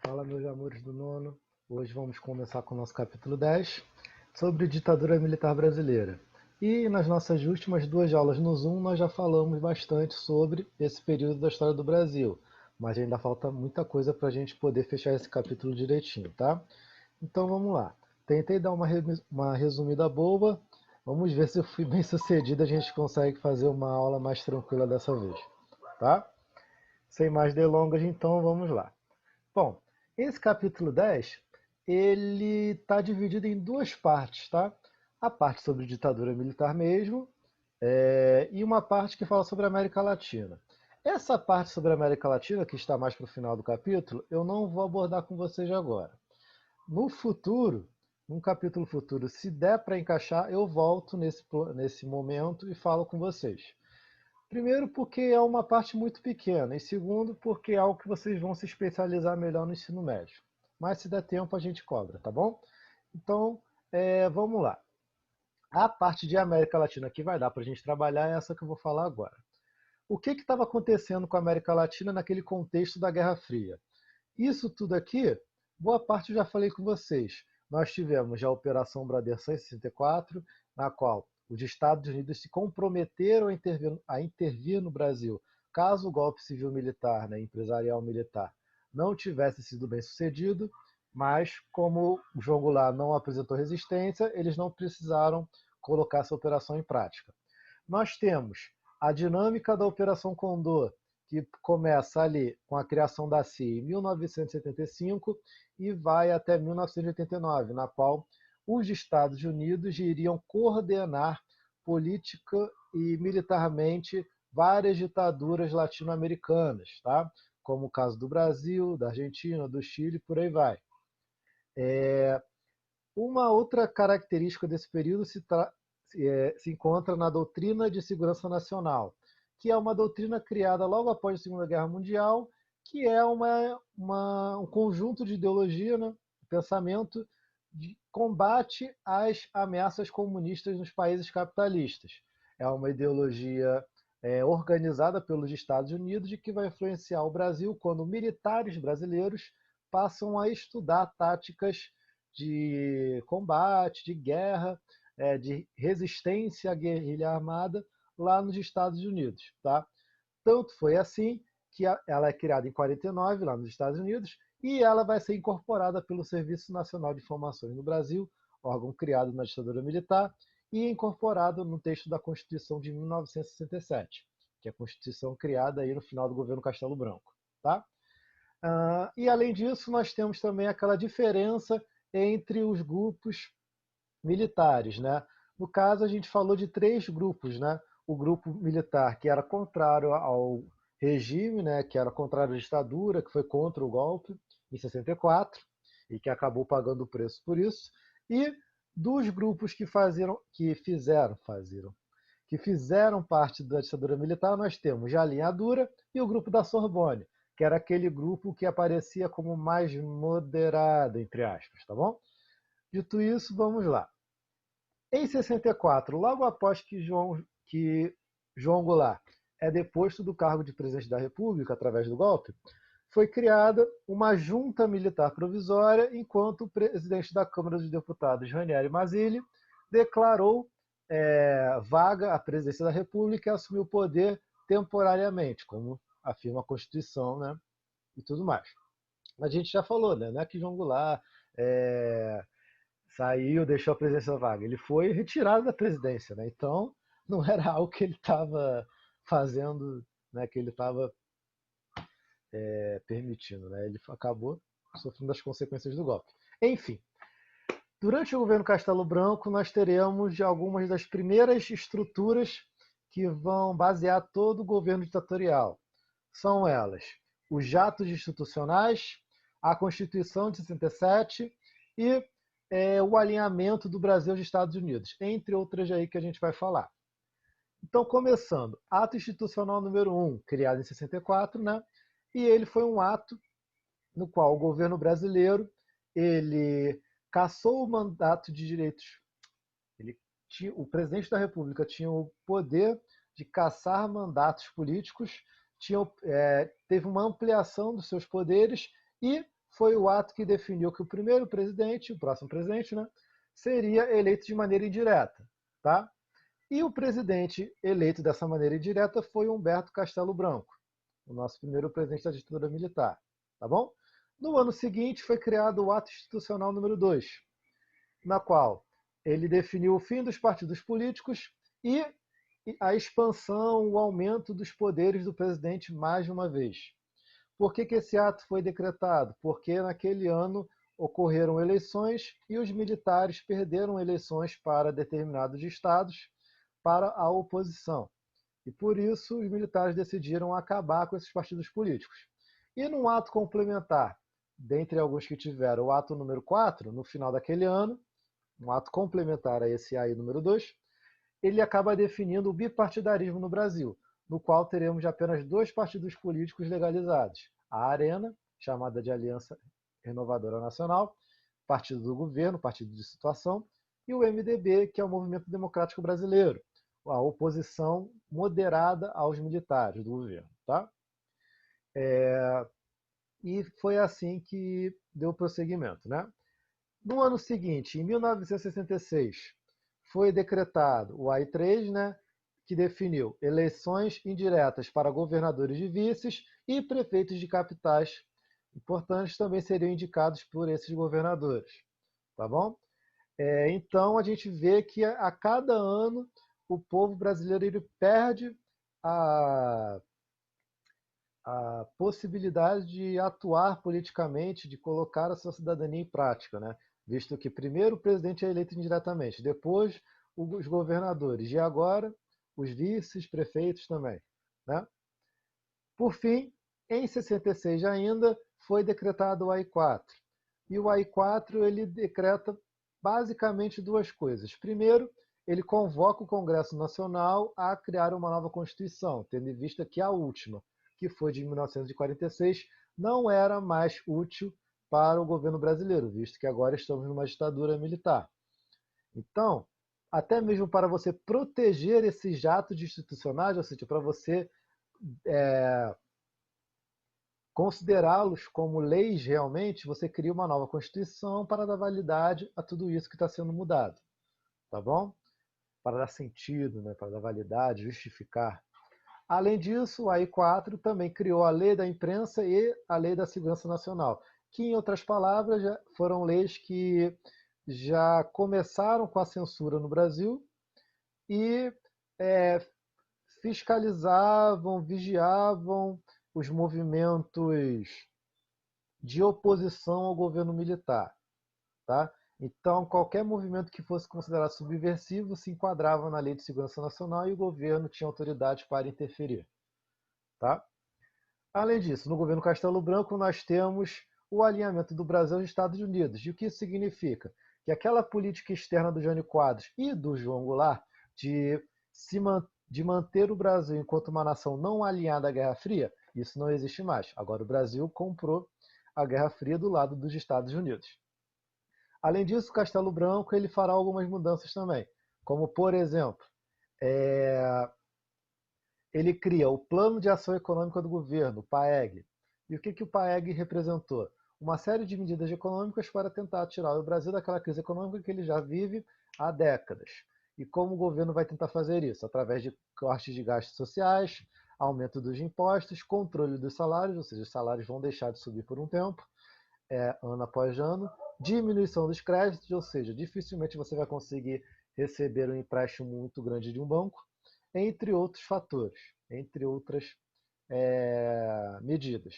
Fala, meus amores do nono. Hoje vamos começar com o nosso capítulo 10 sobre ditadura militar brasileira. E nas nossas últimas duas aulas no Zoom nós já falamos bastante sobre esse período da história do Brasil, mas ainda falta muita coisa para a gente poder fechar esse capítulo direitinho, tá? Então vamos lá. Tentei dar uma resumida boa. Vamos ver se eu fui bem sucedido, a gente consegue fazer uma aula mais tranquila dessa vez, tá? Sem mais delongas, então vamos lá. Bom, esse capítulo 10, ele está dividido em duas partes, tá? A parte sobre ditadura militar mesmo, e uma parte que fala sobre a América Latina. Essa parte sobre a América Latina, que está mais para o final do capítulo, eu não vou abordar com vocês agora. No futuro, num capítulo futuro, se der para encaixar, eu volto nesse momento e falo com vocês. Primeiro, porque é uma parte muito pequena, e segundo, porque é algo que vocês vão se especializar melhor no ensino médio. Mas se der tempo, a gente cobra, tá bom? Então, vamos lá. A parte de América Latina que vai dar para a gente trabalhar é essa que eu vou falar agora. O que estava acontecendo com a América Latina naquele contexto da Guerra Fria? Isso tudo aqui, boa parte eu já falei com vocês. Nós tivemos a Operação Bradesco em 64, na qual os Estados Unidos se comprometeram a intervir no Brasil, caso o golpe civil-militar, né, empresarial militar, não tivesse sido bem sucedido, mas como o João Goulart não apresentou resistência, eles não precisaram colocar essa operação em prática. Nós temos a dinâmica da Operação Condor, que começa ali com a criação da CIA em 1975 e vai até 1989, na qual os Estados Unidos iriam coordenar política e militarmente várias ditaduras latino-americanas, tá? Como o caso do Brasil, da Argentina, do Chile, por aí vai. Uma outra característica desse período se encontra na doutrina de segurança nacional, que é uma doutrina criada logo após a Segunda Guerra Mundial, que é um conjunto de ideologia, né, pensamento de combate às ameaças comunistas nos países capitalistas. É uma ideologia organizada pelos Estados Unidos e que vai influenciar o Brasil quando militares brasileiros passam a estudar táticas de combate, de guerra, de resistência à guerrilha armada lá nos Estados Unidos. Tá? Tanto foi assim que ela é criada em 49, lá nos Estados Unidos, e ela vai ser incorporada pelo Serviço Nacional de Informações no Brasil, órgão criado na ditadura militar, e incorporado no texto da Constituição de 1967, que é a Constituição criada aí no final do governo Castelo Branco. Tá? E além disso, nós temos também aquela diferença entre os grupos militares, né? No caso, a gente falou de três grupos, né? O grupo militar que era contrário ao regime, né? Que era contrário à ditadura, que foi contra o golpe em 64 e que acabou pagando o preço por isso. E dos grupos que fizeram parte da ditadura militar, nós temos a linha dura e o grupo da Sorbonne, que era aquele grupo que aparecia como mais moderado, entre aspas, tá bom? Dito isso, vamos lá. Em 64, logo após que João Goulart é deposto do cargo de presidente da República através do golpe, foi criada uma junta militar provisória, enquanto o presidente da Câmara dos Deputados, Ranieri Mazzilli, declarou vaga a presidência da República e assumiu o poder temporariamente, como afirma a Constituição, né, e tudo mais. A gente já falou, né, não é que João Goulart é, saiu, deixou a presidência vaga. Ele foi retirado da presidência, né? Então não era algo que ele estava fazendo, né? Que ele estava permitindo, né? Ele acabou sofrendo as consequências do golpe. Enfim, durante o governo Castelo Branco, nós teremos algumas das primeiras estruturas que vão basear todo o governo ditatorial. São elas os jatos institucionais, a Constituição de 67 e o alinhamento do Brasil aos Estados Unidos, entre outras aí que a gente vai falar. Então, começando, ato institucional número 1, criado em 64, né? E ele foi um ato no qual o governo brasileiro ele cassou o mandato de direitos. O presidente da República tinha o poder de cassar mandatos políticos, teve uma ampliação dos seus poderes e foi o ato que definiu que o primeiro presidente, o próximo presidente, né, seria eleito de maneira indireta, tá? E o presidente eleito dessa maneira indireta foi Humberto Castelo Branco, o nosso primeiro presidente da ditadura militar, tá bom? No ano seguinte foi criado o Ato Institucional número 2, na qual ele definiu o fim dos partidos políticos e a expansão, o aumento dos poderes do presidente mais uma vez. Por que esse ato foi decretado? Porque naquele ano ocorreram eleições e os militares perderam eleições para determinados estados para a oposição. E por isso os militares decidiram acabar com esses partidos políticos. E num ato complementar, dentre alguns que tiveram, o ato número 4, no final daquele ano, um ato complementar a esse aí número 2, ele acaba definindo o bipartidarismo no Brasil, no qual teremos apenas dois partidos políticos legalizados: a Arena, chamada de Aliança Renovadora Nacional, partido do governo, partido de situação, e o MDB, que é o Movimento Democrático Brasileiro, a oposição moderada aos militares do governo. Tá? E foi assim que deu prosseguimento. Né? No ano seguinte, em 1966, foi decretado o AI-3, né, que definiu eleições indiretas para governadores de vices e prefeitos de capitais importantes também seriam indicados por esses governadores. Tá bom? Então, a gente vê que a cada ano o povo brasileiro ele perde a, a possibilidade de atuar politicamente, de colocar a sua cidadania em prática, né? Visto que primeiro o presidente é eleito indiretamente, depois os governadores e agora os vices, prefeitos também. Né? Por fim, em 66 ainda foi decretado o AI-4. E o AI-4 ele decreta basicamente duas coisas. Primeiro, ele convoca o Congresso Nacional a criar uma nova Constituição, tendo em vista que a última, que foi de 1946, não era mais útil para o governo brasileiro, visto que agora estamos numa ditadura militar. Então, até mesmo para você proteger esses atos institucionais, ou seja, para você considerá-los como leis realmente, você cria uma nova Constituição para dar validade a tudo isso que está sendo mudado. Tá bom? Para dar sentido, né? Para dar validade, justificar. Além disso, o AI-4 também criou a Lei da Imprensa e a Lei da Segurança Nacional, que, em outras palavras, foram leis que já começaram com a censura no Brasil e é, fiscalizavam, vigiavam os movimentos de oposição ao governo militar. Tá? Então, qualquer movimento que fosse considerado subversivo se enquadrava na Lei de Segurança Nacional e o governo tinha autoridade para interferir. Tá? Além disso, no governo Castelo Branco, nós temos o alinhamento do Brasil aos Estados Unidos. E o que isso significa? Que aquela política externa do Jânio Quadros e do João Goulart de, de manter o Brasil enquanto uma nação não alinhada à Guerra Fria, isso não existe mais. Agora o Brasil comprou a Guerra Fria do lado dos Estados Unidos. Além disso, Castelo Branco ele fará algumas mudanças também, como por exemplo, ele cria o Plano de Ação Econômica do Governo, o PAEG. E o que o PAEG representou? Uma série de medidas econômicas para tentar tirar o Brasil daquela crise econômica que ele já vive há décadas. E como o governo vai tentar fazer isso? Através de cortes de gastos sociais, aumento dos impostos, controle dos salários, ou seja, os salários vão deixar de subir por um tempo, ano após ano, diminuição dos créditos, ou seja, dificilmente você vai conseguir receber um empréstimo muito grande de um banco, entre outros fatores, entre outras medidas.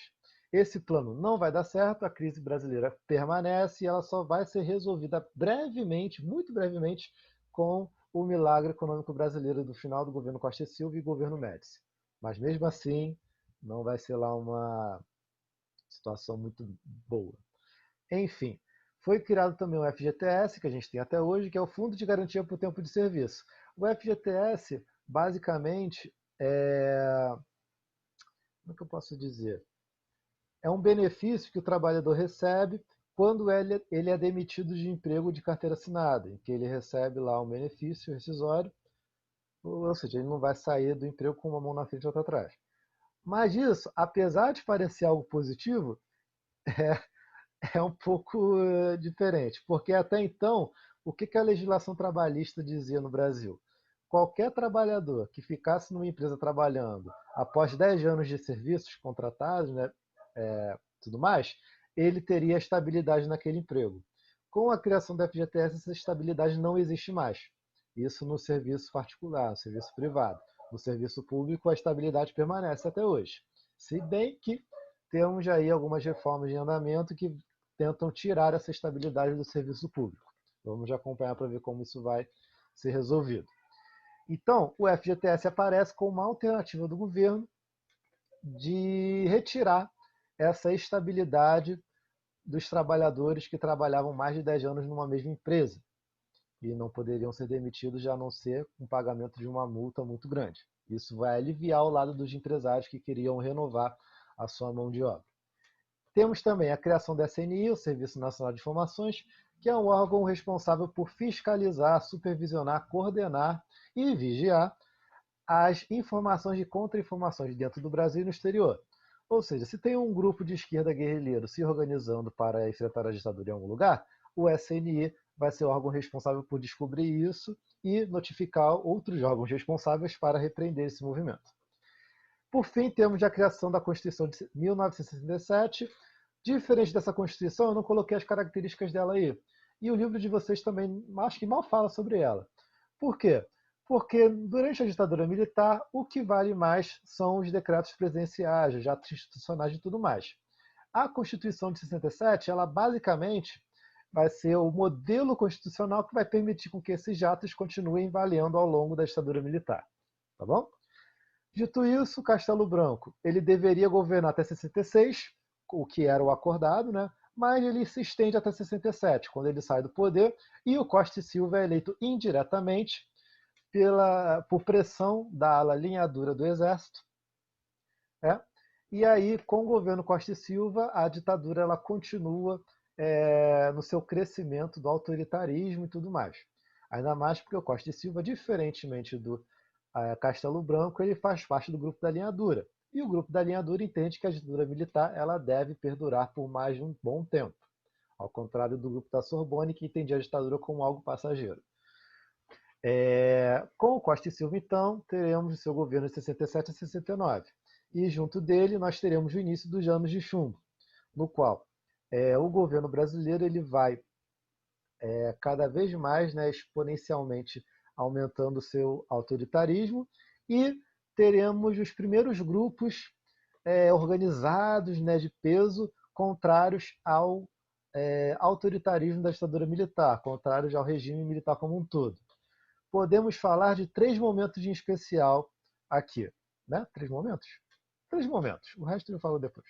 Esse plano não vai dar certo, a crise brasileira permanece e ela só vai ser resolvida brevemente, muito brevemente, com o milagre econômico brasileiro do final do governo Costa e Silva e governo Médici. Mas mesmo assim, não vai ser lá uma situação muito boa. Enfim, foi criado também o FGTS, que a gente tem até hoje, que é o Fundo de Garantia por Tempo de Serviço. O FGTS, basicamente, como é que eu posso dizer? É um benefício que o trabalhador recebe quando ele é demitido de emprego de carteira assinada, em que ele recebe lá um benefício rescisório, ou seja, ele não vai sair do emprego com uma mão na frente e outra atrás. Mas isso, apesar de parecer algo positivo, é um pouco diferente, porque até então, o que que a legislação trabalhista dizia no Brasil? Qualquer trabalhador que ficasse numa empresa trabalhando após 10 anos de serviços contratados, né, tudo mais, ele teria estabilidade naquele emprego. Com a criação da FGTS, essa estabilidade não existe mais. Isso no serviço particular, no serviço privado. No serviço público, a estabilidade permanece até hoje. Se bem que temos aí algumas reformas em andamento que tentam tirar essa estabilidade do serviço público. Vamos acompanhar para ver como isso vai ser resolvido. Então, o FGTS aparece como uma alternativa do governo de retirar essa estabilidade dos trabalhadores que trabalhavam mais de 10 anos numa mesma empresa e não poderiam ser demitidos, a não ser com pagamento de uma multa muito grande. Isso vai aliviar o lado dos empresários que queriam renovar a sua mão de obra. Temos também a criação da SNI, o Serviço Nacional de Informações, que é um órgão responsável por fiscalizar, supervisionar, coordenar e vigiar as informações e contra-informações dentro do Brasil e no exterior. Ou seja, se tem um grupo de esquerda guerrilheiro se organizando para enfrentar a ditadura em algum lugar, o SNI vai ser o órgão responsável por descobrir isso e notificar outros órgãos responsáveis para repreender esse movimento. Por fim, temos a criação da Constituição de 1967. Diferente dessa Constituição, eu não coloquei as características dela aí. E o livro de vocês também, acho que mal fala sobre ela. Por quê? Porque durante a ditadura militar, o que vale mais são os decretos presidenciais, os atos institucionais e tudo mais. A Constituição de 67, ela basicamente vai ser o modelo constitucional que vai permitir com que esses atos continuem valendo ao longo da ditadura militar. Tá bom? Dito isso, Castelo Branco, ele deveria governar até 66, o que era o acordado, né? Mas ele se estende até 67, quando ele sai do poder, e o Costa e Silva é eleito indiretamente por pressão da ala linhadura do Exército. Né? E aí, com o governo Costa e Silva, a ditadura ela continua no seu crescimento do autoritarismo e tudo mais. Ainda mais porque o Costa e Silva, diferentemente do Castelo Branco, ele faz parte do grupo da linha dura. E o grupo da linha dura entende que a ditadura militar ela deve perdurar por mais de um bom tempo. Ao contrário do grupo da Sorbonne, que entendia a ditadura como algo passageiro. Com o Costa e Silva, então, teremos o seu governo de 67 a 69. E junto dele, nós teremos o início dos anos de chumbo, no qual o governo brasileiro ele vai cada vez mais, né, exponencialmente aumentando o seu autoritarismo e teremos os primeiros grupos organizados, né, de peso contrários ao autoritarismo da ditadura militar, contrários ao regime militar como um todo. Podemos falar de 3 momentos em especial aqui. Né? 3 momentos? 3 momentos. O resto eu falo depois.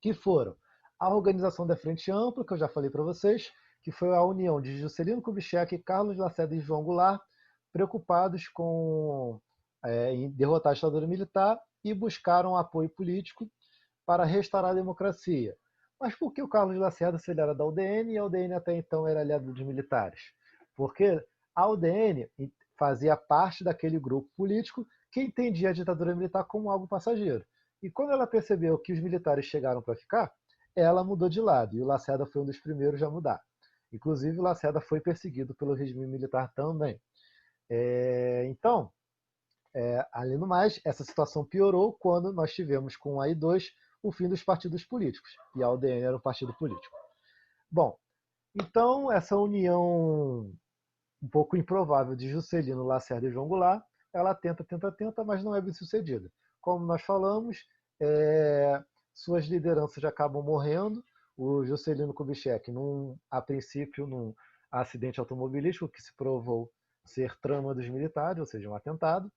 Que foram a organização da Frente Ampla, que eu já falei para vocês, que foi a união de Juscelino Kubitschek, Carlos Lacerda e João Goulart, preocupados em derrotar a ditadura militar e buscaram apoio político para restaurar a democracia. Mas por que o Carlos Lacerda, se ele era da UDN e a UDN até então era aliado dos militares? Porque a UDN fazia parte daquele grupo político que entendia a ditadura militar como algo passageiro. E quando ela percebeu que os militares chegaram para ficar, ela mudou de lado. E o Lacerda foi um dos primeiros a mudar. Inclusive, o Lacerda foi perseguido pelo regime militar também. Então, além do mais, essa situação piorou quando nós tivemos com a AI-2 o fim dos partidos políticos. E a UDN era um partido político. Bom, então essa união um pouco improvável de Juscelino, Lacerda e João Goulart, ela tenta, mas não é bem sucedida. Como nós falamos, suas lideranças acabam morrendo. O Juscelino Kubitschek, a princípio, num acidente automobilístico que se provou ser trama dos militares, ou seja, um atentado.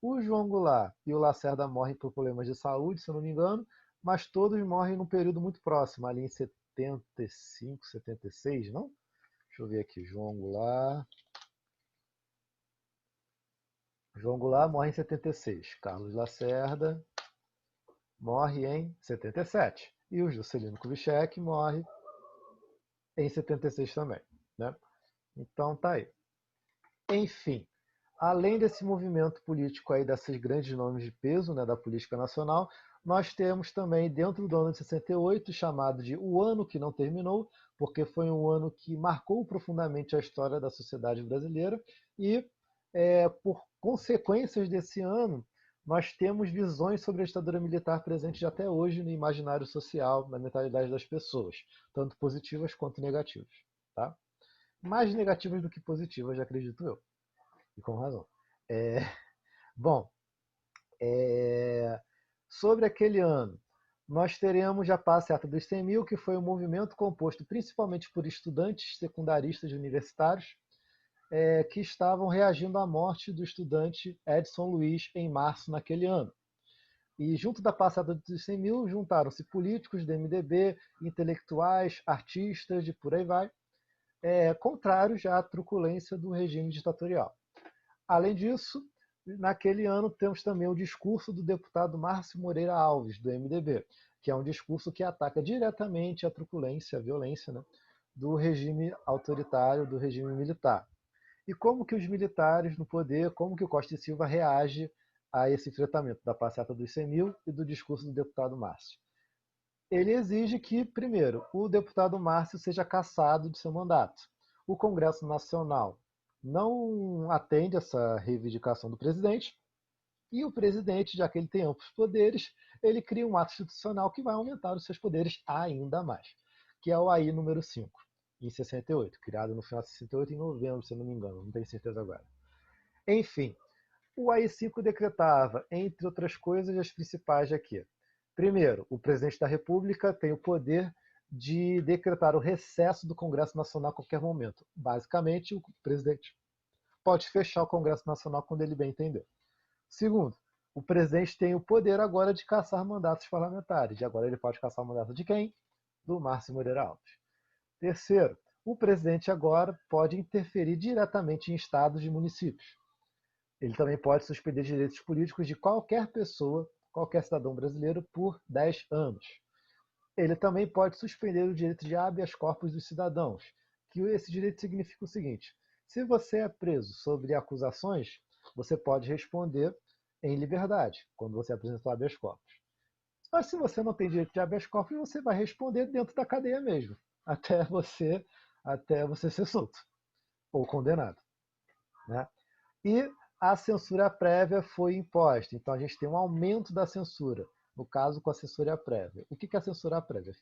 O João Goulart e o Lacerda morrem por problemas de saúde, se eu não me engano, mas todos morrem num período muito próximo, ali em 75, 76, não? Deixa eu ver aqui, João Goulart morre em 76. Carlos Lacerda morre em 77. E o Juscelino Kubitschek morre em 76 também. Né? Então tá aí. Enfim, Além desse movimento político aí, desses grandes nomes de peso, né, da política nacional, nós temos também dentro do ano de 68, chamado de O Ano que Não Terminou, porque foi um ano que marcou profundamente a história da sociedade brasileira e, por consequências desse ano, nós temos visões sobre a ditadura militar presentes até hoje no imaginário social, na mentalidade das pessoas, tanto positivas quanto negativas. Tá? Mais negativas do que positivas, acredito eu, e com razão. É, bom, é, sobre aquele ano, nós teremos a Passeata dos 100 mil, que foi um movimento composto principalmente por estudantes secundaristas universitários que estavam reagindo à morte do estudante Edson Luiz em março naquele ano. E junto da Passeata dos 100 mil juntaram-se políticos do MDB, intelectuais, artistas e por aí vai, contrários à truculência do regime ditatorial. Além disso, naquele ano temos também o discurso do deputado Márcio Moreira Alves, do MDB, que é um discurso que ataca diretamente a truculência, a violência, né, do regime autoritário, do regime militar. E como que os militares no poder, como que o Costa e Silva reage a esse enfrentamento da passeata dos 100 mil e do discurso do deputado Márcio? Ele exige que, primeiro, o deputado Márcio seja cassado de seu mandato. O Congresso Nacional não atende essa reivindicação do presidente, e o presidente, já que ele tem amplos poderes, ele cria um ato institucional que vai aumentar os seus poderes ainda mais, que é o AI número 5, em 68, criado no final de 68, em novembro, se eu não me engano, não tenho certeza agora. Enfim, o AI-5 decretava, entre outras coisas, as principais aqui. Primeiro, o presidente da República tem o poder de decretar o recesso do Congresso Nacional a qualquer momento. Basicamente, o presidente pode fechar o Congresso Nacional quando ele bem entender. Segundo, o presidente tem o poder agora de caçar mandatos parlamentares. E agora ele pode caçar o mandato de quem? Do Márcio Moreira Alves. Terceiro, o presidente agora pode interferir diretamente em estados e municípios. Ele também pode suspender direitos políticos de qualquer pessoa, qualquer cidadão brasileiro, por 10 anos. Ele também pode suspender o direito de habeas corpus dos cidadãos, que esse direito significa o seguinte: se você é preso sobre acusações, você pode responder em liberdade, quando você apresentar habeas corpus. Mas se você não tem direito de habeas corpus, você vai responder dentro da cadeia mesmo, até você, até você ser solto ou condenado. Né? E a censura prévia foi imposta. Então a gente tem um aumento da censura, no caso com a censura prévia. O que é a censura prévia?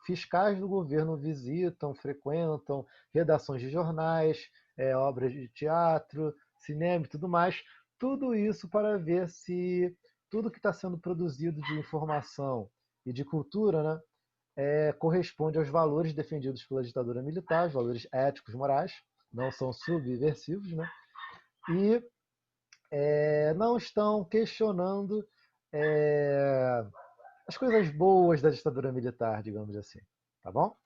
Fiscais do governo visitam, frequentam redações de jornais, obras de teatro, cinema e tudo mais. Tudo isso para ver se tudo que está sendo produzido de informação e de cultura, né, corresponde aos valores defendidos pela ditadura militar, os valores éticos, morais, não são subversivos, né? E não estão questionando é, as coisas boas da ditadura militar, digamos assim. Tá bom?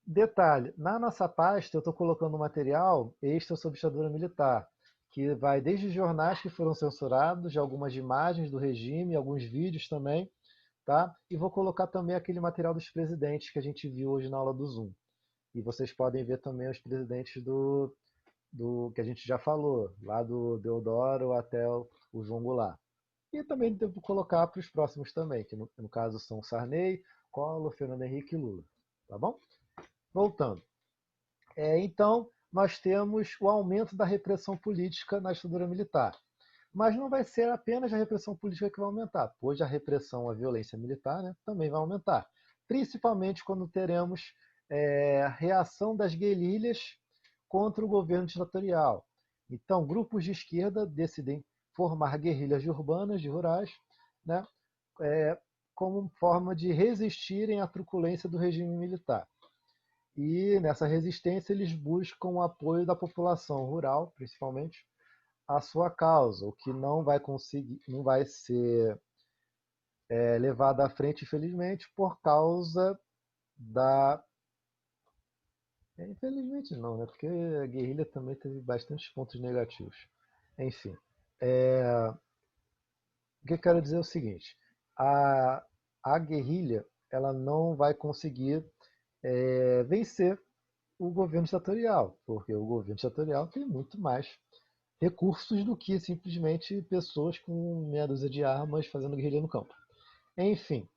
Detalhe, na nossa pasta eu estou colocando um material extra sobre ditadura militar, que vai desde jornais que foram censurados, de algumas imagens do regime, alguns vídeos também, tá? E vou colocar também aquele material dos presidentes que a gente viu hoje na aula do Zoom. E vocês podem ver também os presidentes do que a gente já falou, lá do Deodoro até o João Goulart. E também devo colocar para os próximos também, que no caso são Sarney, Collor, Fernando Henrique e Lula. Tá bom? Voltando. Então, nós temos o aumento da repressão política na ditadura militar. Mas não vai ser apenas a repressão política que vai aumentar, pois a repressão à violência militar, né, também vai aumentar. Principalmente quando teremos a reação das guerrilhas contra o governo ditatorial. Então, grupos de esquerda decidem formar guerrilhas urbanas e rurais, né, como forma de resistirem à truculência do regime militar. E nessa resistência eles buscam o apoio da população rural, principalmente, à sua causa, o que não vai conseguir, não vai ser levado à frente, infelizmente, por causa da. Infelizmente não, né? Porque a guerrilha também teve bastantes pontos negativos. Enfim, o que eu quero dizer é o seguinte: a guerrilha ela não vai conseguir vencer o governo ditatorial, porque o governo ditatorial tem muito mais recursos do que simplesmente pessoas com meia dúzia de armas fazendo guerrilha no campo. Enfim,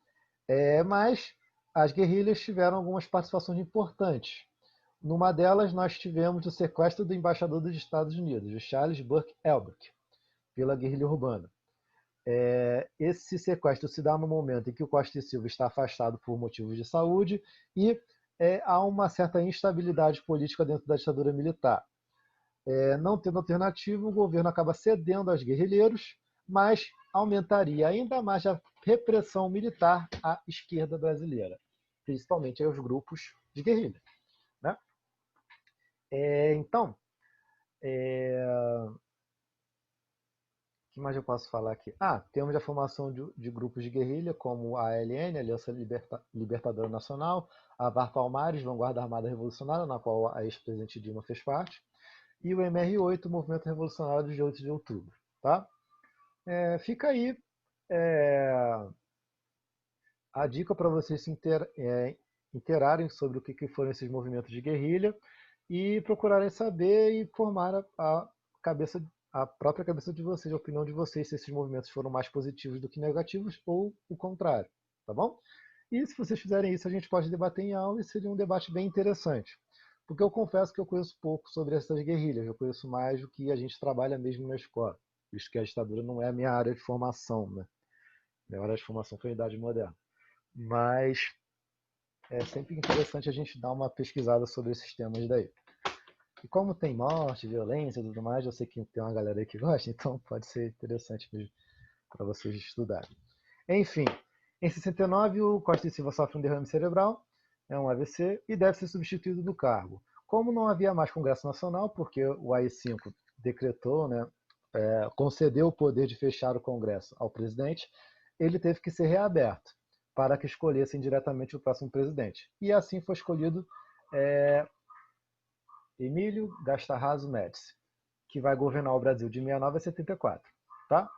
mas as guerrilhas tiveram algumas participações importantes. Numa delas, nós tivemos o sequestro do embaixador dos Estados Unidos, o Charles Burke Elbrook, pela guerrilha urbana. Esse sequestro se dá no momento em que o Costa e Silva está afastado por motivos de saúde e há uma certa instabilidade política dentro da ditadura militar. Não tendo alternativa, o governo acaba cedendo aos guerrilheiros, mas aumentaria ainda mais a repressão militar à esquerda brasileira, principalmente aos grupos de guerrilha. Né? Então, o que mais eu posso falar aqui? Temos a formação de grupos de guerrilha, como a ALN, Aliança Libertadora Nacional, a VAR Palmares, Vanguarda Armada Revolucionária, na qual a ex-presidente Dilma fez parte, e o MR8, Movimento Revolucionário de 8 de Outubro. Tá? Fica aí a dica para vocês se interarem sobre o que foram esses movimentos de guerrilha e procurarem saber e formar a própria cabeça de vocês, a opinião de vocês, se esses movimentos foram mais positivos do que negativos ou o contrário, tá bom? E se vocês fizerem isso, a gente pode debater em aula e seria um debate bem interessante. Porque eu confesso que eu conheço pouco sobre essas guerrilhas, eu conheço mais o que a gente trabalha mesmo na escola, visto que a ditadura não é a minha área de formação, né? Minha área de formação foi a Idade Moderna. Mas é sempre interessante a gente dar uma pesquisada sobre esses temas daí. E como tem morte, violência e tudo mais, eu sei que tem uma galera aí que gosta, então pode ser interessante mesmo para vocês estudarem. Enfim, em 69 o Costa e Silva sofre um derrame cerebral, um AVC, e deve ser substituído do cargo. Como não havia mais Congresso Nacional, porque o AI-5 decretou, né, concedeu o poder de fechar o Congresso ao presidente, ele teve que ser reaberto para que escolhessem diretamente o próximo presidente. E assim foi escolhido Emílio Gastarraso Médici, que vai governar o Brasil de 69 a 74. Tá?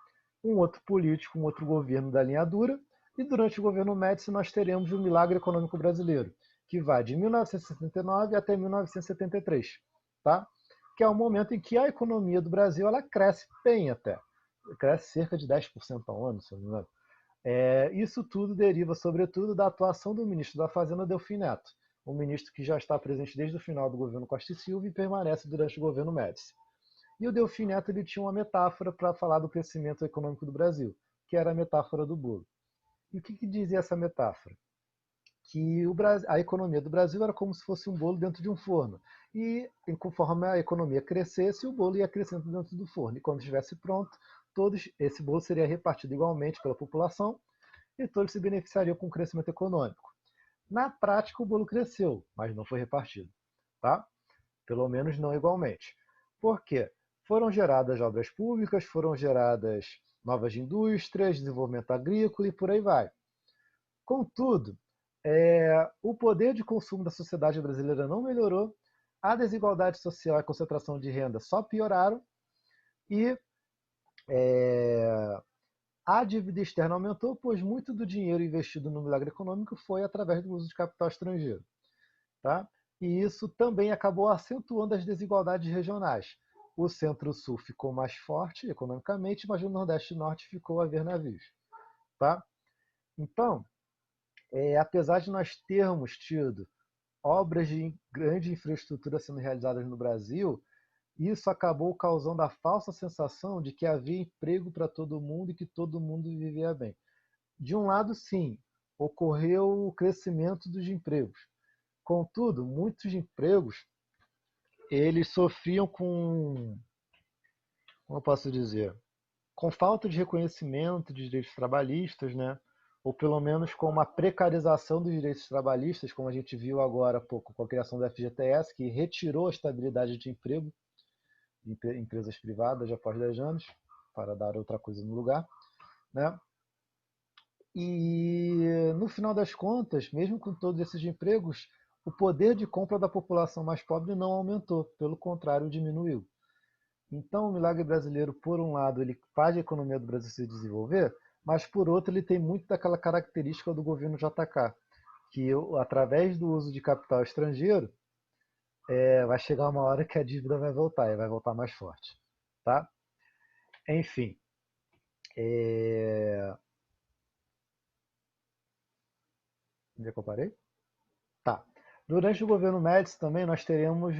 Um outro político, um outro governo da linha dura, e durante o governo Médici nós teremos o milagre econômico brasileiro, que vai de 1969 até 1973, tá? Que é o momento em que a economia do Brasil ela cresce bem até, cresce cerca de 10% ao ano, se não me engano. Isso tudo deriva, sobretudo, da atuação do ministro da Fazenda, Delfim Neto, um ministro que já está presente desde o final do governo Costa e Silva e permanece durante o governo Médici. E o Delfim Neto ele tinha uma metáfora para falar do crescimento econômico do Brasil, que era a metáfora do bolo. E o que dizia essa metáfora? Que a economia do Brasil era como se fosse um bolo dentro de um forno. E conforme a economia crescesse, o bolo ia crescendo dentro do forno. E quando estivesse pronto, esse bolo seria repartido igualmente pela população e todos se beneficiariam com o crescimento econômico. Na prática, o bolo cresceu, mas não foi repartido. Tá? Pelo menos não igualmente. Por quê? Foram geradas obras públicas, foram geradas novas indústrias, desenvolvimento agrícola e por aí vai. Contudo, o poder de consumo da sociedade brasileira não melhorou, a desigualdade social e a concentração de renda só pioraram e a dívida externa aumentou, pois muito do dinheiro investido no milagre econômico foi através do uso de capital estrangeiro. Tá? E isso também acabou acentuando as desigualdades regionais. O Centro-Sul ficou mais forte economicamente, mas o Nordeste e Norte ficou a ver navios. Tá? Então, apesar de nós termos tido obras de grande infraestrutura sendo realizadas no Brasil, isso acabou causando a falsa sensação de que havia emprego para todo mundo e que todo mundo vivia bem. De um lado, sim, ocorreu o crescimento dos empregos. Contudo, muitos empregos eles sofriam como eu posso dizer, com falta de reconhecimento de direitos trabalhistas, né? Ou pelo menos com uma precarização dos direitos trabalhistas, como a gente viu agora há pouco com a criação do FGTS, que retirou a estabilidade de emprego de empresas privadas após 10 anos, para dar outra coisa no lugar. Né? E no final das contas, mesmo com todos esses empregos, o poder de compra da população mais pobre não aumentou, pelo contrário, diminuiu. Então, o milagre brasileiro, por um lado, ele faz a economia do Brasil se desenvolver, mas por outro, ele tem muito daquela característica do governo JK, que através do uso de capital estrangeiro, vai chegar uma hora que a dívida vai voltar e vai voltar mais forte, tá? Enfim, onde é que eu parei? Tá. Durante o governo Médici também nós teremos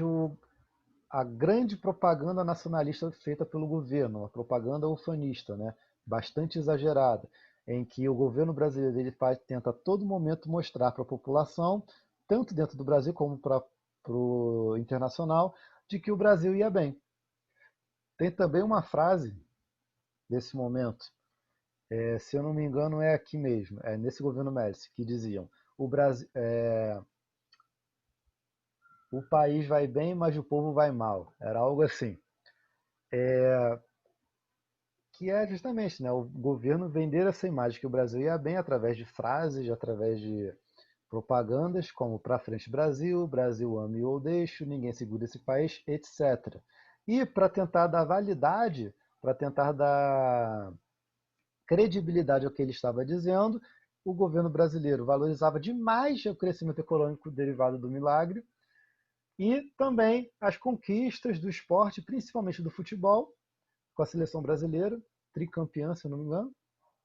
a grande propaganda nacionalista feita pelo governo, a propaganda ufanista, né? Bastante exagerada, em que o governo brasileiro tenta a todo momento mostrar para a população, tanto dentro do Brasil como para o internacional, de que o Brasil ia bem. Tem também uma frase desse momento, se eu não me engano é aqui mesmo, é nesse governo Médici, que diziam: o Brasil, o país vai bem, mas o povo vai mal. Era algo assim. Que é justamente, né, o governo vender essa imagem que o Brasil ia bem através de frases, através de propagandas como "Pra frente Brasil", "Brasil ame ou deixo", "Ninguém segura esse país", etc. E para tentar dar validade, para tentar dar credibilidade ao que ele estava dizendo, o governo brasileiro valorizava demais o crescimento econômico derivado do milagre e também as conquistas do esporte, principalmente do futebol, com a seleção brasileira, tricampeã, se eu não me engano,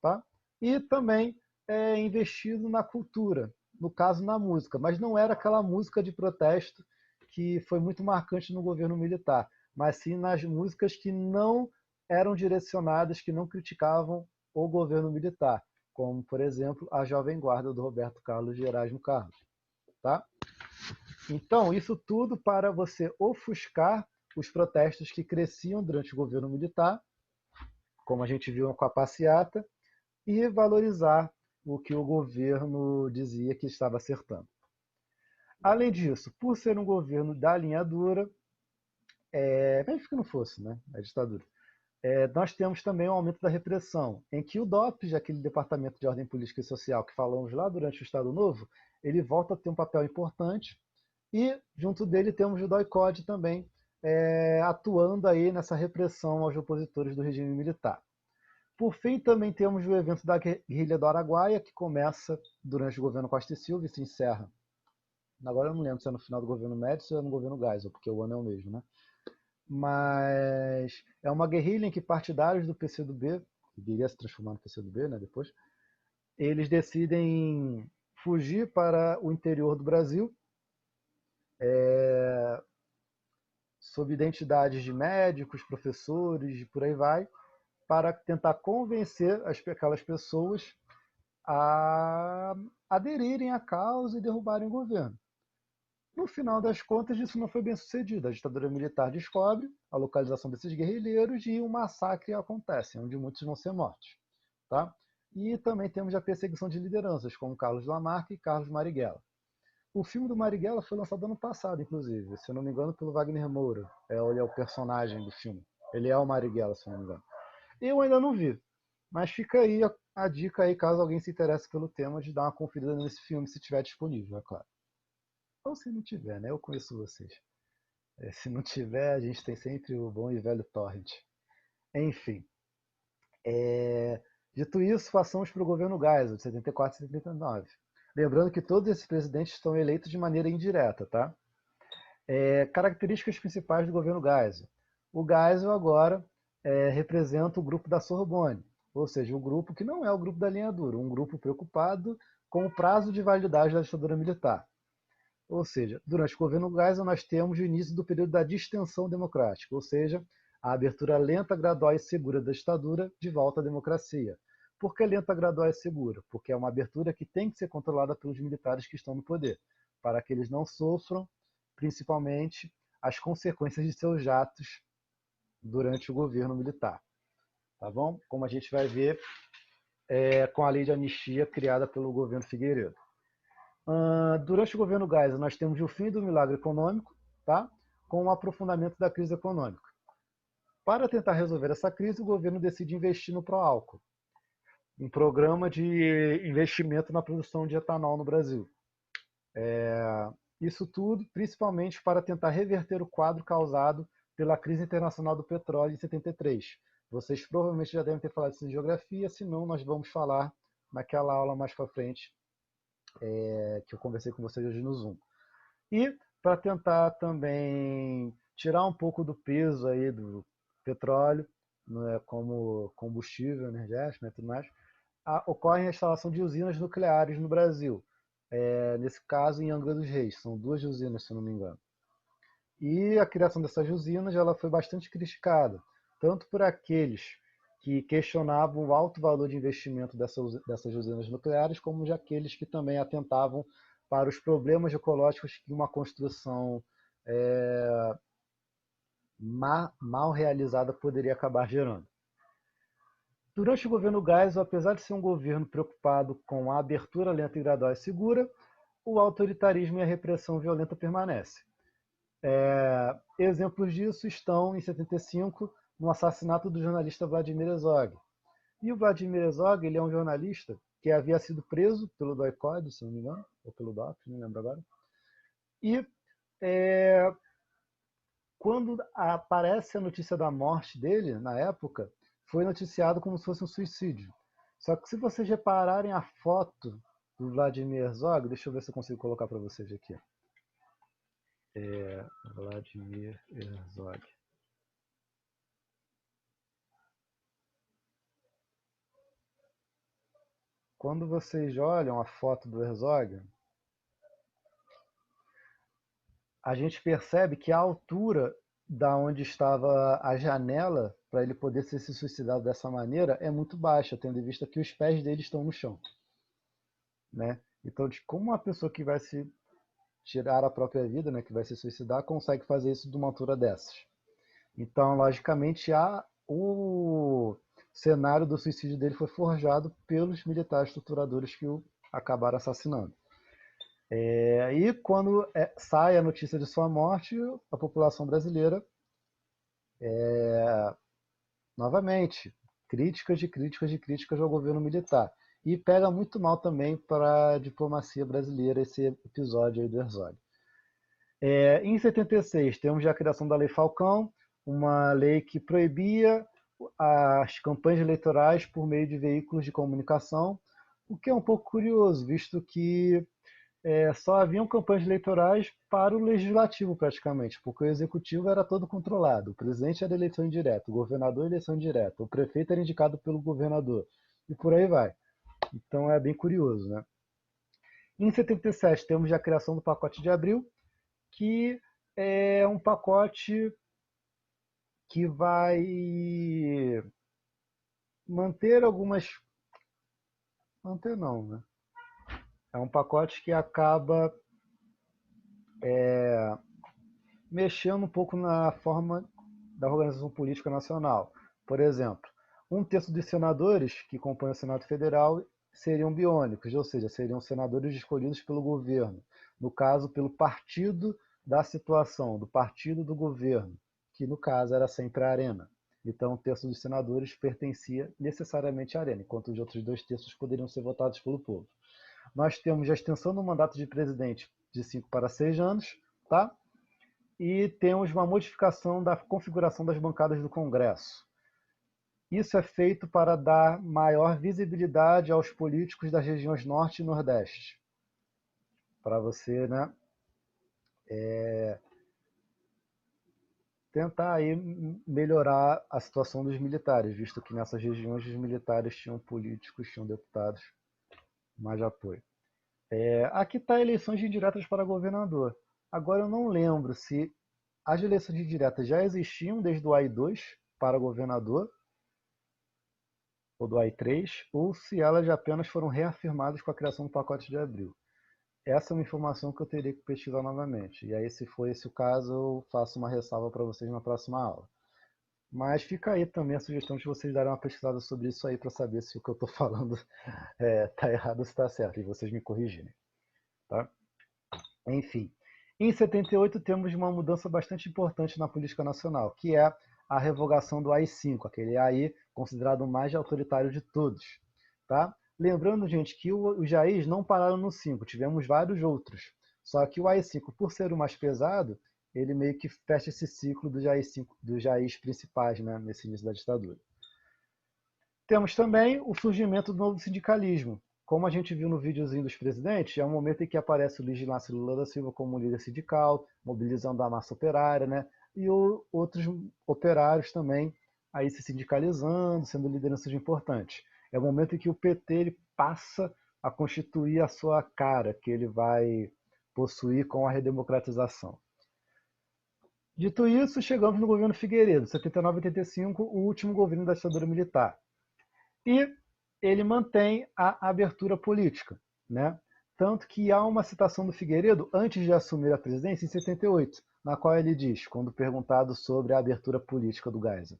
tá? E também investido na cultura, no caso na música, mas não era aquela música de protesto que foi muito marcante no governo militar, mas sim nas músicas que não eram direcionadas, que não criticavam o governo militar, como, por exemplo, a Jovem Guarda do Roberto Carlos e Erasmo Carlos. Tá? Então, isso tudo para você ofuscar os protestos que cresciam durante o governo militar, como a gente viu com a passeata, e valorizar o que o governo dizia que estava acertando. Além disso, por ser um governo da linha dura, mesmo que não fosse, né, a ditadura, nós temos também o aumento da repressão, em que o DOPS, aquele Departamento de Ordem Política e Social que falamos lá durante o Estado Novo, ele volta a ter um papel importante e junto dele temos o DOI-CODE também atuando aí nessa repressão aos opositores do regime militar. Por fim, também temos o evento da Guerrilha do Araguaia, que começa durante o governo Costa e Silva e se encerra. Agora eu não lembro se é no final do governo Médici ou é no governo Geisel, porque o ano é o mesmo, né? Mas é uma guerrilha em que partidários do PCdoB, que viria a se transformar no PCdoB, né, depois, eles decidem fugir para o interior do Brasil, sob identidades de médicos, professores e por aí vai, para tentar convencer aquelas pessoas a aderirem à causa e derrubarem o governo. No final das contas, isso não foi bem sucedido. A ditadura militar descobre a localização desses guerrilheiros e um massacre acontece, onde muitos vão ser mortos. Tá? E também temos a perseguição de lideranças, como Carlos Lamarck e Carlos Marighella. O filme do Marighella foi lançado ano passado, inclusive, se eu não me engano, pelo Wagner Moura. Ele é o personagem do filme. Ele é o Marighella, se eu não me engano. Eu ainda não vi, mas fica aí a dica aí, caso alguém se interesse pelo tema, de dar uma conferida nesse filme, se estiver disponível, é claro. Ou se não tiver, né? Eu conheço vocês. Se não tiver, a gente tem sempre o bom e velho Torrent. Enfim, dito isso, passamos para o governo Geisel, de 74 e 79. Lembrando que todos esses presidentes estão eleitos de maneira indireta, tá? Características principais do governo Geisel. O Geisel agora representa o grupo da Sorbonne, ou seja, o grupo que não é o grupo da linha dura, um grupo preocupado com o prazo de validade da ditadura militar. Ou seja, durante o governo Geisel nós temos o início do período da distensão democrática, ou seja, a abertura lenta, gradual e segura da ditadura de volta à democracia. Por que lenta, gradual e segura? Porque é uma abertura que tem que ser controlada pelos militares que estão no poder, para que eles não sofram, principalmente, as consequências de seus atos durante o governo militar. Tá bom? Como a gente vai ver com a lei de anistia criada pelo governo Figueiredo. Durante o governo Geisel, nós temos o fim do milagre econômico, tá? Com o aprofundamento da crise econômica. Para tentar resolver essa crise, o governo decide investir no Proálcool, um programa de investimento na produção de etanol no Brasil. Isso tudo, principalmente para tentar reverter o quadro causado pela crise internacional do petróleo em 73. Vocês provavelmente já devem ter falado isso em geografia, senão nós vamos falar naquela aula mais para frente que eu conversei com vocês hoje no Zoom. E para tentar também tirar um pouco do peso aí do petróleo, né, como combustível energético, né, tudo mais, ocorre a instalação de usinas nucleares no Brasil. Nesse caso, em Angra dos Reis, são duas usinas, se eu não me engano. E a criação dessas usinas ela foi bastante criticada, tanto por aqueles que questionavam o alto valor de investimento dessas usinas nucleares, como de aqueles que também atentavam para os problemas ecológicos que uma construção mal realizada poderia acabar gerando. Durante o governo Geisel, apesar de ser um governo preocupado com a abertura lenta e gradual e segura, o autoritarismo e a repressão violenta permanecem. Exemplos disso estão em 75, no assassinato do jornalista Vladimir Herzog. E o Vladimir Herzog, ele é um jornalista que havia sido preso pelo DOI-CODE, se não me engano, ou pelo DOP, não lembro agora. E quando aparece a notícia da morte dele, na época, foi noticiado como se fosse um suicídio. Só que se vocês repararem a foto do Vladimir Herzog, deixa eu ver se eu consigo colocar para vocês aqui. Vladimir Herzog. Quando vocês olham a foto do Herzog, a gente percebe que a altura da onde estava a janela para ele poder se suicidar dessa maneira é muito baixa, tendo em vista que os pés dele estão no chão, né? Então, como uma pessoa que vai se tirar a própria vida, né, que vai se suicidar, consegue fazer isso de uma altura dessas? Então, logicamente, o cenário do suicídio dele foi forjado pelos militares torturadores que o acabaram assassinando. E quando sai a notícia de sua morte, a população brasileira, novamente, críticas ao governo militar. E pega muito mal também para a diplomacia brasileira esse episódio aí do Herzog. Em 76, temos já a criação da Lei Falcão, uma lei que proibia as campanhas eleitorais por meio de veículos de comunicação, o que é um pouco curioso, visto que só haviam campanhas eleitorais para o legislativo praticamente, porque o executivo era todo controlado, o presidente era eleição indireta, o governador eleição indireta, o prefeito era indicado pelo governador, e por aí vai. Então é bem curioso, né? Em 77 temos a criação do pacote de abril, que é um pacote que vai manter algumas... Manter não, né? É um pacote que acaba mexendo um pouco na forma da organização política nacional. Por exemplo, um terço dos senadores que compõem o Senado Federal seriam biônicos, ou seja, seriam senadores escolhidos pelo governo, no caso, pelo partido da situação, do partido do governo, que no caso era sempre a Arena. Então, um terço dos senadores pertencia necessariamente à Arena, enquanto os outros 2 terços poderiam ser votados pelo povo. Nós temos a extensão do mandato de presidente de 5 para 6 anos, tá? E temos uma modificação da configuração das bancadas do Congresso. Isso é feito para dar maior visibilidade aos políticos das regiões Norte e Nordeste. Para você, né, tentar aí melhorar a situação dos militares, visto que nessas regiões os militares tinham políticos, tinham deputados, mais apoio. Aqui está eleições indiretas para governador. Agora eu não lembro se as eleições indiretas já existiam desde o AI-2 para governador, ou do AI-3, ou se elas apenas foram reafirmadas com a criação do pacote de abril. Essa é uma informação que eu teria que pesquisar novamente. E aí, se for esse o caso, eu faço uma ressalva para vocês na próxima aula. Mas fica aí também a sugestão de vocês darem uma pesquisada sobre isso aí para saber se o que eu estou falando está errado ou se está certo, e vocês me corrigirem. Tá? Enfim, em 78 temos uma mudança bastante importante na política nacional, que é a revogação do AI-5, aquele AI considerado o mais autoritário de todos. Tá? Lembrando, gente, que os AIs não pararam no 5, tivemos vários outros. Só que o AI-5, por ser o mais pesado, ele meio que fecha esse ciclo dos AI-5, dos AIs principais, né, nesse início da ditadura. Temos também o surgimento do novo sindicalismo, como a gente viu no videozinho dos presidentes, é um momento em que aparece o Luiz Inácio Lula da Silva como líder sindical, mobilizando a massa operária, né? E outros operários também aí se sindicalizando, sendo lideranças importantes. É o momento em que o PT ele passa a constituir a sua cara, que ele vai possuir com a redemocratização. Dito isso, chegamos no governo Figueiredo, 79 a 85, o último governo da ditadura militar. E ele mantém a abertura política, né? Tanto que há uma citação do Figueiredo antes de assumir a presidência, em 78, na qual ele diz, quando perguntado sobre a abertura política do Geisel: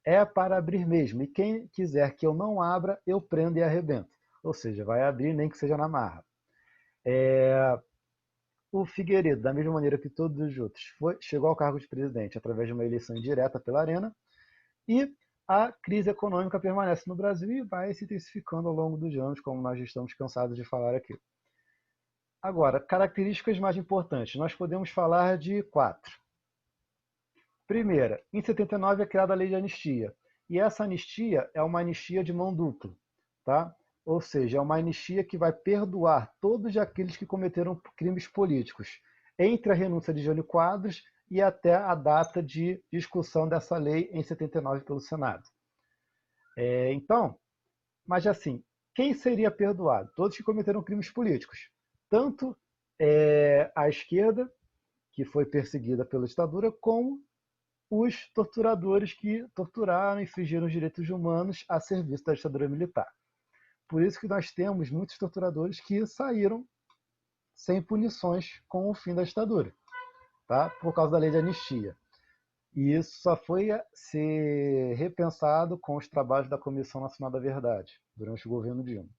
é para abrir mesmo, e quem quiser que eu não abra, eu prendo e arrebento. Ou seja, vai abrir nem que seja na marra. O Figueiredo, da mesma maneira que todos os outros, chegou ao cargo de presidente através de uma eleição indireta pela Arena, e a crise econômica permanece no Brasil e vai se intensificando ao longo dos anos, como nós já estamos cansados de falar aqui. Agora, características mais importantes, nós podemos falar de 4. Primeira, em 79 é criada a lei de anistia, e essa anistia é uma anistia de mão dupla, tá? Ou seja, é uma anistia que vai perdoar todos aqueles que cometeram crimes políticos, entre a renúncia de Jânio Quadros e até a data de discussão dessa lei em 79 pelo Senado. Então, mas assim, quem seria perdoado? Todos que cometeram crimes políticos. Tanto a esquerda, que foi perseguida pela ditadura, como os torturadores que torturaram e infringiram os direitos humanos a serviço da ditadura militar. Por isso que nós temos muitos torturadores que saíram sem punições com o fim da ditadura, tá? Por causa da lei de anistia. E isso só foi ser repensado com os trabalhos da Comissão Nacional da Verdade, durante o governo Dilma.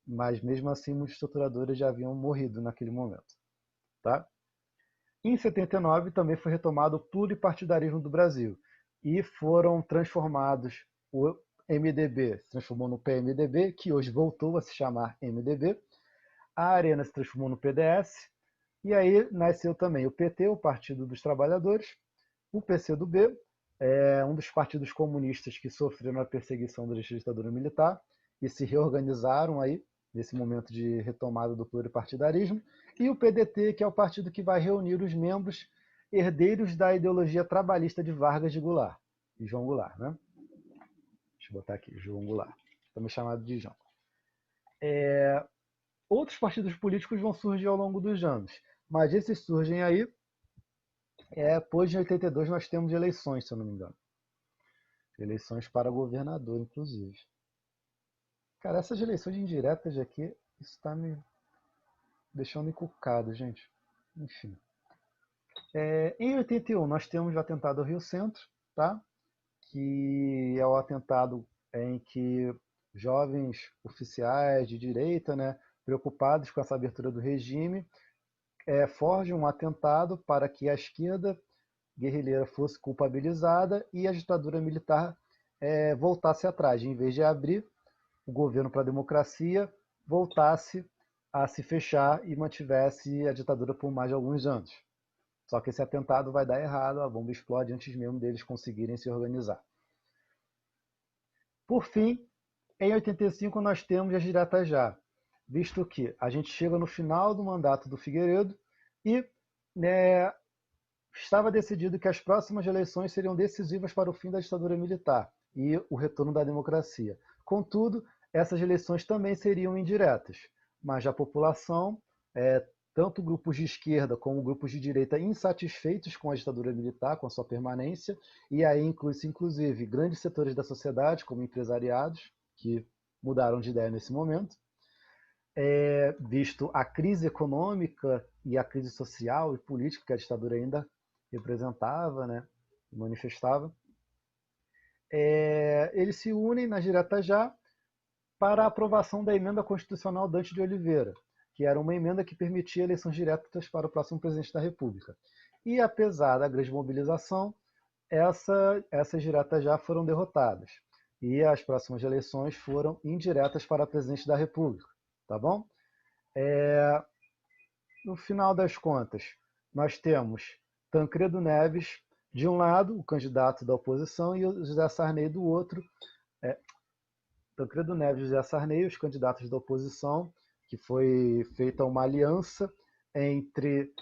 Mas mesmo assim, muitos torturadores já haviam morrido naquele momento. Tá? Em 79 também foi retomado o pluripartidarismo do Brasil e foram transformados, o MDB se transformou no PMDB, que hoje voltou a se chamar MDB, a Arena se transformou no PDS, e aí nasceu também o PT, o Partido dos Trabalhadores, o PCdoB, um dos partidos comunistas que sofreram a perseguição da ditadura militar e se reorganizaram aí nesse momento de retomada do pluripartidarismo, e o PDT, que é o partido que vai reunir os membros herdeiros da ideologia trabalhista de Vargas de Goulart, de João Goulart, né? Deixa eu botar aqui, João Goulart, também chamado de João. Outros partidos políticos vão surgir ao longo dos anos, mas esses surgem aí, depois de 82 nós temos eleições, se eu não me engano. Eleições para governador, inclusive. Cara, essas eleições indiretas aqui, isso está me deixando encucado, gente. Enfim. Em 81, nós temos o atentado ao Rio Centro, tá? Que é o atentado em que jovens oficiais de direita, né, preocupados com essa abertura do regime, forjam um atentado para que a esquerda guerrilheira fosse culpabilizada e a ditadura militar voltasse atrás. Em vez de abrir o governo para a democracia, voltasse a se fechar e mantivesse a ditadura por mais de alguns anos. Só que esse atentado vai dar errado, a bomba explode antes mesmo deles conseguirem se organizar. Por fim, em 85 nós temos as diretas já, visto que a gente chega no final do mandato do Figueiredo e estava decidido que as próximas eleições seriam decisivas para o fim da ditadura militar e o retorno da democracia. Contudo, essas eleições também seriam indiretas, mas a população, tanto grupos de esquerda como grupos de direita insatisfeitos com a ditadura militar, com a sua permanência, e aí inclui-se inclusive grandes setores da sociedade, como empresariados, que mudaram de ideia nesse momento, visto a crise econômica e a crise social e política que a ditadura ainda representava, né, e manifestava, eles se unem nas diretas já para a aprovação da emenda constitucional Dante de Oliveira, que era uma emenda que permitia eleições diretas para o próximo presidente da República. E apesar da grande mobilização, essas diretas já foram derrotadas. E as próximas eleições foram indiretas para presidente da República. Tá bom? No final das contas, nós temos Tancredo Neves, de um lado, o candidato da oposição, e o José Sarney do outro. Tancredo Neves e José Sarney, os candidatos da oposição, que foi feita uma aliança entre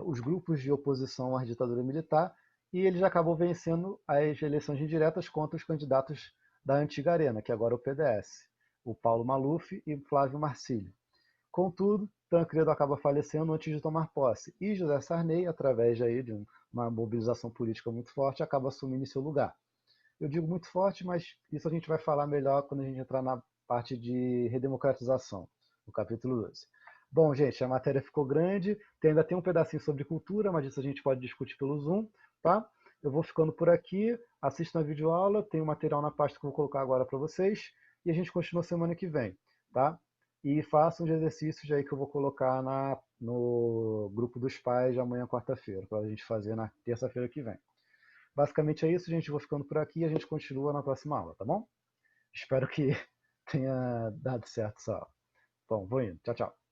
os grupos de oposição à ditadura militar, e ele já acabou vencendo as eleições indiretas contra os candidatos da antiga Arena, que agora é o PDS, o Paulo Maluf e o Flávio Marcílio. Contudo, Tancredo acaba falecendo antes de tomar posse, e José Sarney, através aí de uma mobilização política muito forte, acaba assumindo seu lugar. Eu digo muito forte, mas isso a gente vai falar melhor quando a gente entrar na parte de redemocratização, no capítulo 12. Bom, gente, a matéria ficou grande, ainda tem um pedacinho sobre cultura, mas isso a gente pode discutir pelo Zoom, tá? Eu vou ficando por aqui, assistam a videoaula, tem um material na pasta que eu vou colocar agora para vocês, e a gente continua semana que vem, tá? E façam os exercícios aí que eu vou colocar no grupo dos pais amanhã, quarta-feira, para a gente fazer na terça-feira que vem. Basicamente é isso, gente. Vou ficando por aqui e a gente continua na próxima aula, tá bom? Espero que tenha dado certo essa aula. Bom, vou indo. Tchau, tchau.